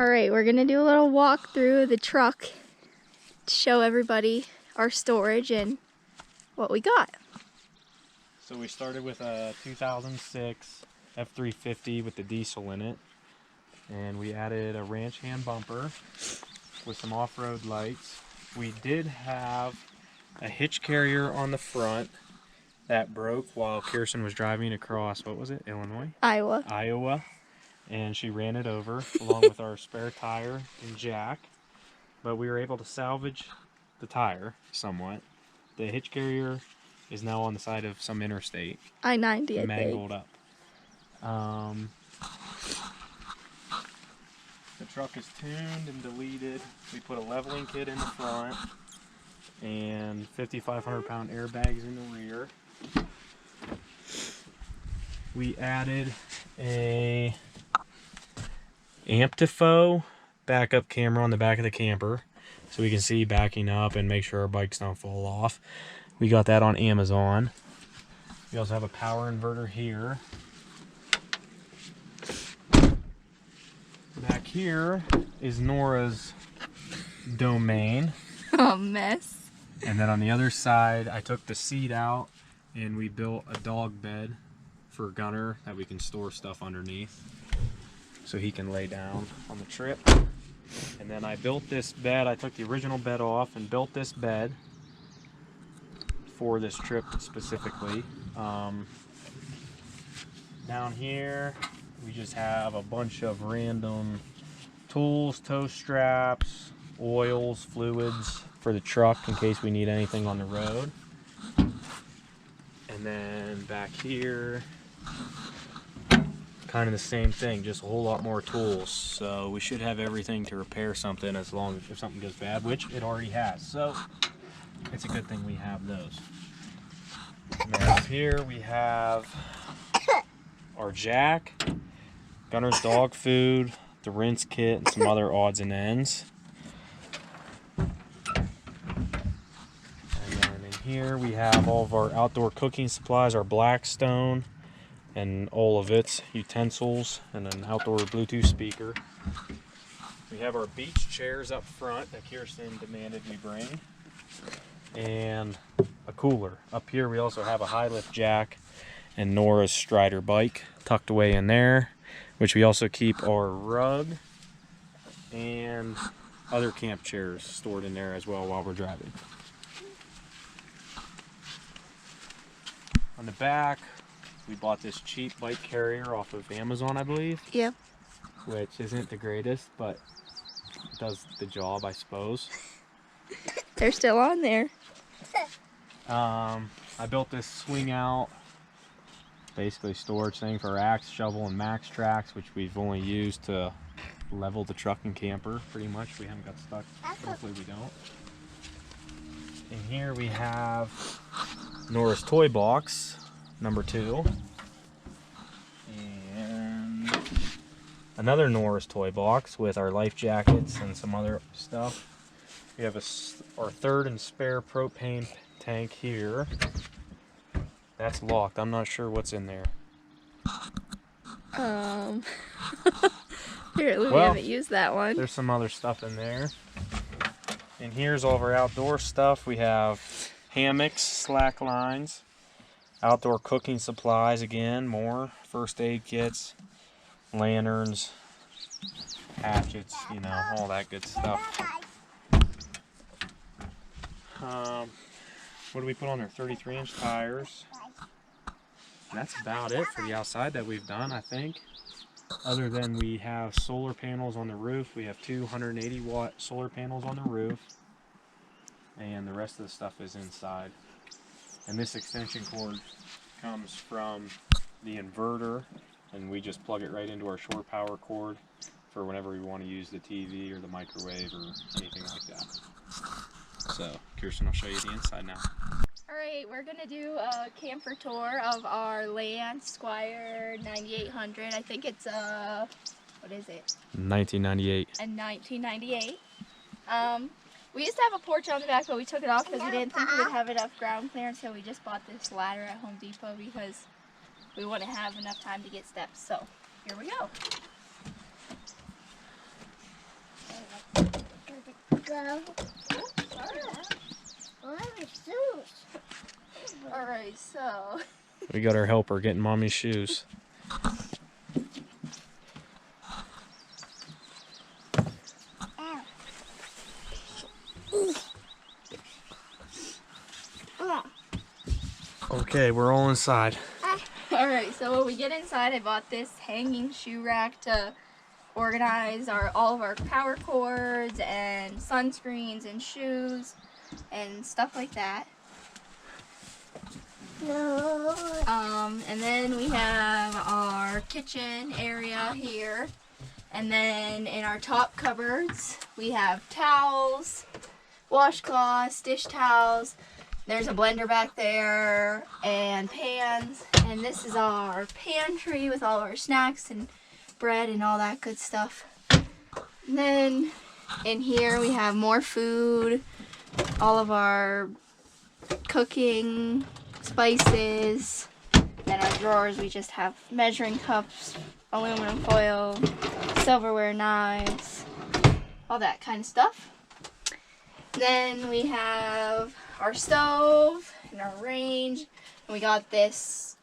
Alright, we're gonna do a little walk through the truck to show everybody our storage and what we got. So we started with a 2006 F350 with the diesel in it, and we added a ranch hand bumper with some off-road lights. We did have a hitch carrier on the front that broke while Kirsten was driving across, what was it, Illinois? Iowa. And she ran it over along with our spare tire and jack. But we were able to salvage the tire somewhat. The hitch carrier is now on the side of some interstate. I-90, mangled up. The truck is tuned and deleted. We put a leveling kit in the front and 5,500 pound airbags in the rear. We added a Amtifo backup camera on the back of the camper so we can see backing up and make sure our bikes don't fall off. We got that on Amazon. We also have a power inverter here. Back here is Nora's domain. Oh, mess. And then on the other side, I took the seat out and we built a dog bed for Gunner that we can store stuff underneath so he can lay down on the trip. And then I built this bed. I took the original bed off and built this bed for this trip specifically. Down here we just have a bunch of random tools, tow straps, oils, fluids for the truck in case we need anything on the road. And then back here, kind of the same thing, just a whole lot more tools. So we should have everything to repair something as long as if something goes bad, which it already has. So it's a good thing we have those. And then up here we have our jack, Gunner's dog food, the rinse kit, and some other odds and ends. And then in here we have all of our outdoor cooking supplies, our Blackstone, and all of its utensils, and an outdoor Bluetooth speaker. We have our beach chairs up front that Kirsten demanded we bring, and a cooler. Up here we also have a high lift jack and Nora's Strider bike tucked away in there, which we also keep our rug and other camp chairs stored in there as well while we're driving. On the back, we bought this cheap bike carrier off of Amazon, I believe. Yep. Which isn't the greatest, but it does the job, I suppose. They're still on there. I built this swing out, basically storage thing for our axe, shovel, and max tracks, which we've only used to level the truck and camper, pretty much. We haven't got stuck. Hopefully we don't. And here we have Nora's toy box, number 2. And another Nora's toy box with our life jackets and some other stuff. We have our third and spare propane tank here. That's locked. I'm not sure what's in there. Apparently we haven't used that one. There's some other stuff in there. And here's all of our outdoor stuff. We have hammocks, slack lines, outdoor cooking supplies again, more first aid kits, lanterns, hatchets, you know, all that good stuff. What do we put on there? 33-inch tires. That's about it for the outside that we've done, I think. Other than we have solar panels on the roof. We have 280-watt solar panels on the roof. And the rest of the stuff is inside. And this extension cord comes from the inverter, and we just plug it right into our shore power cord for whenever we want to use the TV or the microwave or anything like that. So, Kirsten will show you the inside now. Alright, we're going to do a camper tour of our Lance Squire 9800. I think it's what is it? 1998. A 1998. We used to have a porch on the back, but we took it off because we didn't think we would have enough ground clearance, so we just bought this ladder at Home Depot because we wouldn't have enough time to get steps. So, here we go. Alright, so. We got our helper getting mommy's shoes. Okay, we're all inside. Alright, so when we get inside, I bought this hanging shoe rack to organize all of our power cords and sunscreens and shoes and stuff like that. And then we have our kitchen area here. And then in our top cupboards, we have towels, washcloths, dish towels. There's a blender back there and pans. And this is our pantry with all our snacks and bread and all that good stuff. And then in here we have more food, all of our cooking spices. Then our drawers, we just have measuring cups, aluminum foil, silverware, knives, all that kind of stuff. Then we have our stove and our range. And we got this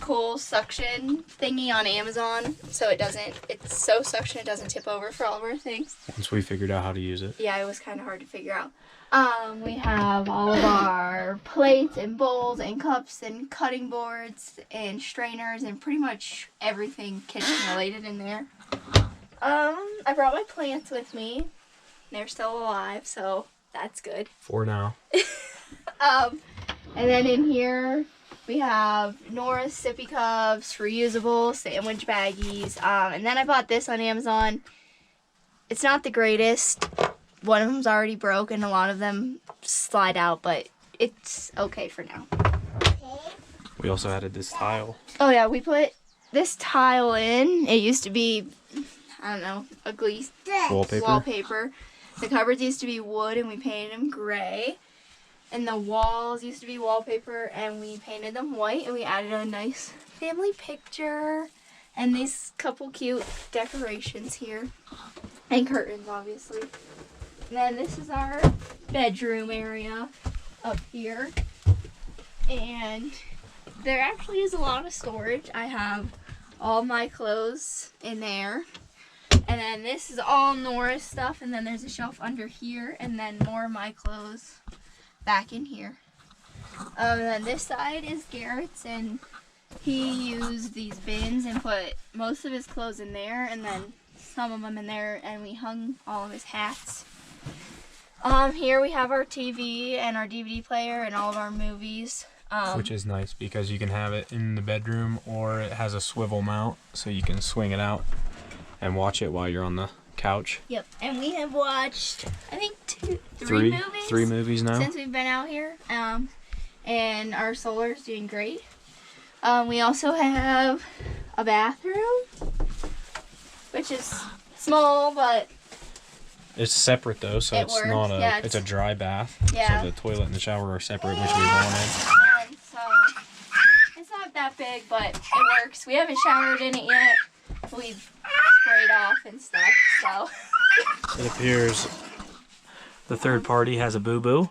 cool suction thingy on Amazon, so it's so suction it doesn't tip over for all of our things. Once we figured out how to use it. Yeah, it was kind of hard to figure out. We have all of our plates and bowls and cups and cutting boards and strainers and pretty much everything kitchen related in there. I brought my plants with me. They're still alive, so that's good. For now. And then in here we have Nora's sippy cups, reusable sandwich baggies. And then I bought this on Amazon. It's not the greatest. One of them's already broke and a lot of them slide out, but it's okay for now. We also added this tile. Oh yeah, we put this tile in. It used to be, I don't know, ugly wallpaper. The cupboards used to be wood and we painted them gray. And the walls used to be wallpaper and we painted them white and we added a nice family picture and these couple cute decorations here. And curtains, obviously. And then this is our bedroom area up here. And there actually is a lot of storage. I have all my clothes in there. And then this is all Nora's stuff. And then there's a shelf under here. And then more of my clothes back in here. And then this side is Garrett's. And he used these bins and put most of his clothes in there. And then some of them in there. And we hung all of his hats. Here we have our TV and our DVD player and all of our movies. Which is nice because you can have it in the bedroom or it has a swivel mount so you can swing it out and watch it while you're on the couch. Yep, and we have watched, I think, three movies. 3 movies now. Since we've been out here. And our solar is doing great. We also have a bathroom, which is small, but it's separate though, so it's not a it's a dry bath. Yeah. So the toilet and the shower are separate, which we wanted. So it's not that big, but it works. We haven't showered in it yet. We've sprayed off and stuff, so. It appears the third party has a boo-boo.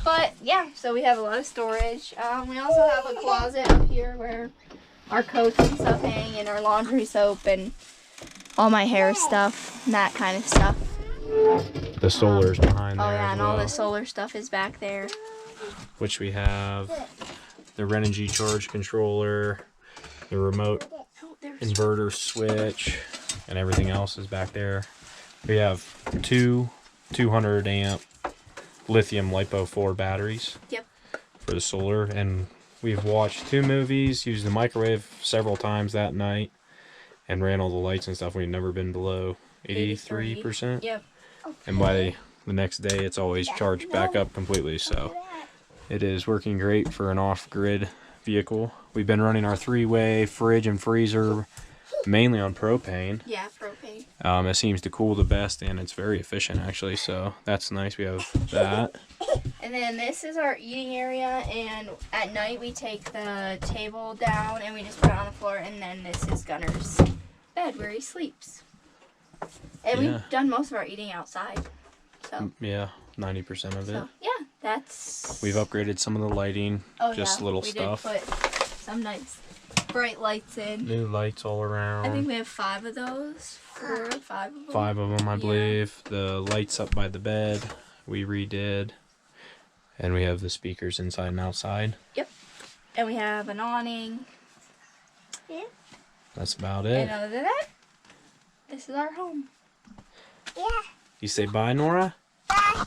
But yeah, so we have a lot of storage. We also have a closet up here where our coats and stuff hang and our laundry soap and all my hair stuff and that kind of stuff. The solar's behind there. Oh yeah, as and well, all the solar stuff is back there. which we have the Renogy charge controller, the remote inverter switch, and everything else is back there. We have two 200 amp lithium LiPo 4 batteries. Yep. For the solar, and we've watched 2 movies, used the microwave several times that night, and ran all the lights and stuff. We've never been below 83%. Yep. And by the next day, it's always charged back up completely. So it is working great for an off-grid vehicle. We've been running our 3-way fridge and freezer mainly on propane. Yeah, propane. It seems to cool the best, and it's very efficient actually. So that's nice. We have that. And then this is our eating area, and at night we take the table down and we just put it on the floor, and then this is Gunner's bed where he sleeps. And we've done most of our eating outside. So yeah, 90% of it. Yeah, that's... We've upgraded some of the lighting, just little stuff. We did put some nice bright lights in. New lights all around. I think we have 5 of those. 4 or 5 of them. 5 of them, I believe. The lights up by the bed, we redid. And we have the speakers inside and outside. Yep. And we have an awning. Yeah. That's about it. And other than that, this is our home. Yeah. You say bye, Nora? Bye.